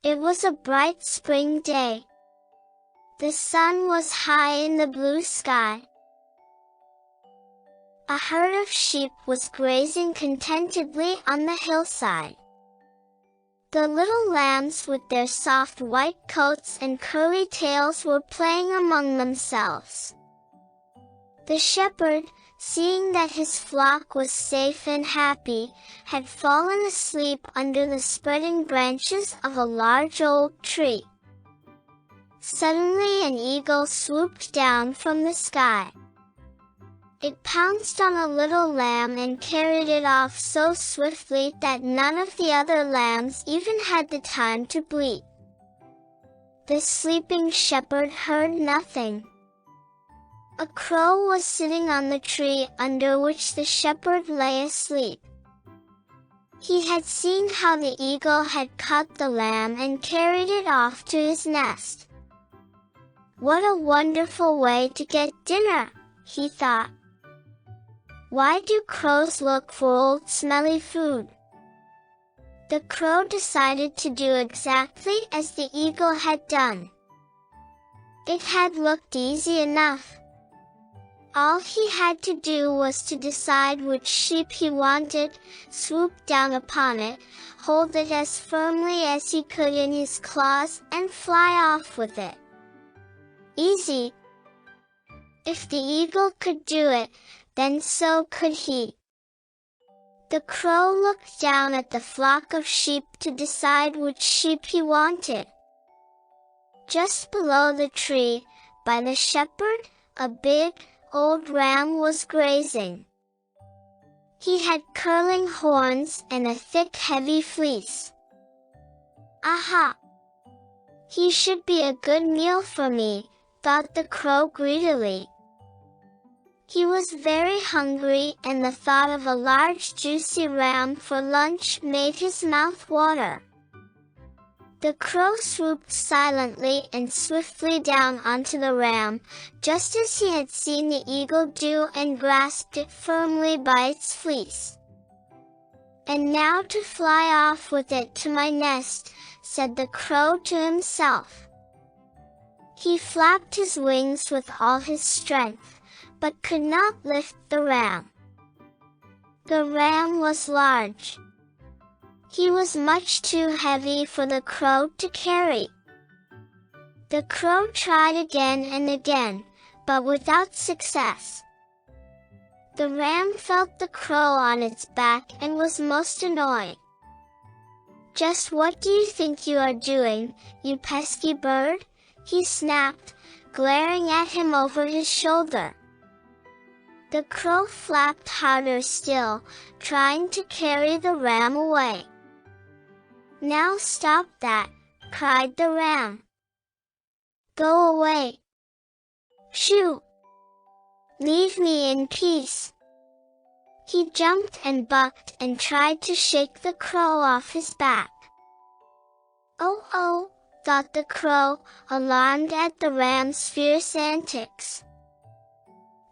It was a bright spring day. The sun was high in the blue sky. A herd of sheep was grazing contentedly on the hillside. The little lambs with their soft white coats and curly tails were playing among themselves. The shepherd, seeing that his flock was safe and happy, had fallen asleep under the spreading branches of a large old tree. Suddenly an eagle swooped down from the sky. It pounced on a little lamb and carried it off so swiftly that none of the other lambs even had the time to bleat. The sleeping shepherd heard nothing. A crow was sitting on the tree under which the shepherd lay asleep. He had seen how the eagle had caught the lamb and carried it off to his nest. "What a wonderful way to get dinner," he thought. "Why do crows look for old smelly food?" The crow decided to do exactly as the eagle had done. It had looked easy enough. All he had to do was to decide which sheep he wanted, swoop down upon it, hold it as firmly as he could in his claws, and fly off with it. Easy. If the eagle could do it, then so could he. The crow looked down at the flock of sheep to decide which sheep he wanted. Just below the tree, by the shepherd, a big, old ram was grazing. He had curling horns and a thick, heavy fleece. "Aha! He should be a good meal for me," thought the crow greedily. He was very hungry, and the thought of a large juicy ram for lunch made his mouth water. The crow swooped silently and swiftly down onto the ram, just as he had seen the eagle do, and grasped it firmly by its fleece. "And now to fly off with it to my nest," said the crow to himself. He flapped his wings with all his strength, but could not lift the ram. The ram was large. He was much too heavy for the crow to carry. The crow tried again and again, but without success. The ram felt the crow on its back and was most annoyed. "Just what do you think you are doing, you pesky bird?" he snapped, glaring at him over his shoulder. The crow flapped harder still, trying to carry the ram away. "Now stop that," cried the ram. "Go away. Shoo! Leave me in peace." He jumped and bucked and tried to shake the crow off his back. "Oh, oh," thought the crow, alarmed at the ram's fierce antics.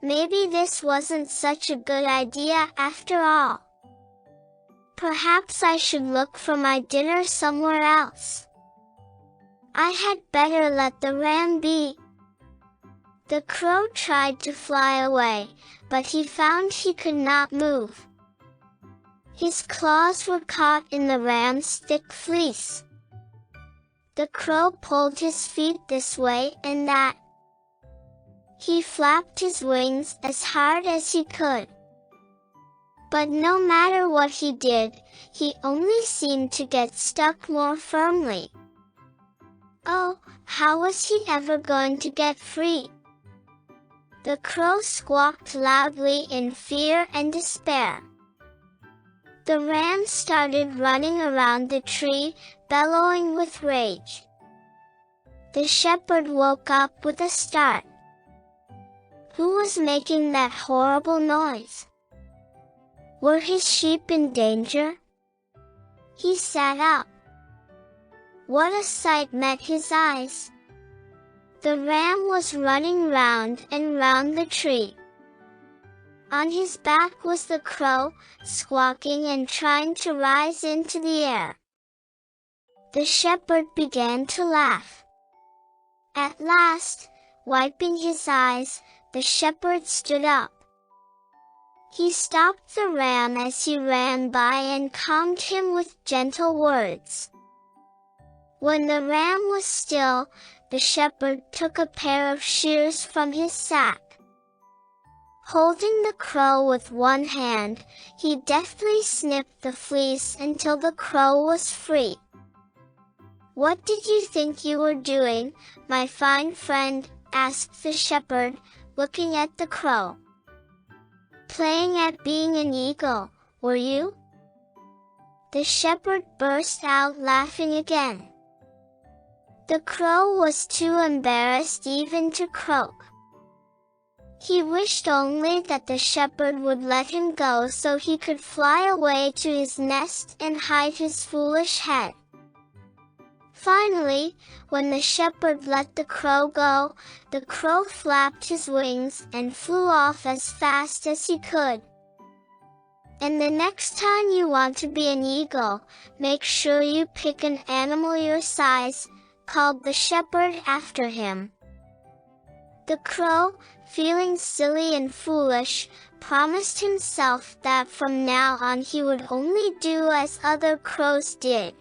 "Maybe this wasn't such a good idea after all. Perhaps I should look for my dinner somewhere else. I had better let the ram be." The crow tried to fly away, but he found he could not move. His claws were caught in the ram's thick fleece. The crow pulled his feet this way and that. He flapped his wings as hard as he could. But no matter what he did, he only seemed to get stuck more firmly. Oh, how was he ever going to get free? The crow squawked loudly in fear and despair. The ram started running around the tree, bellowing with rage. The shepherd woke up with a start. Who was making that horrible noise? Were his sheep in danger? He sat up. What a sight met his eyes! The ram was running round and round the tree. On his back was the crow, squawking and trying to rise into the air. The shepherd began to laugh. At last, wiping his eyes, the shepherd stood up. He stopped the ram as he ran by and calmed him with gentle words. When the ram was still, the shepherd took a pair of shears from his sack. Holding the crow with one hand, he deftly snipped the fleece until the crow was free. "What did you think you were doing, my fine friend?" asked the shepherd, looking at the crow. "Playing at being an eagle, were you?" The shepherd burst out laughing again. The crow was too embarrassed even to croak. He wished only that the shepherd would let him go so he could fly away to his nest and hide his foolish head. Finally, when the shepherd let the crow go, the crow flapped his wings and flew off as fast as he could. And the next time you want to be an eagle, make sure you pick an animal your size, called the shepherd after him. The crow, feeling silly and foolish, promised himself that from now on he would only do as other crows did.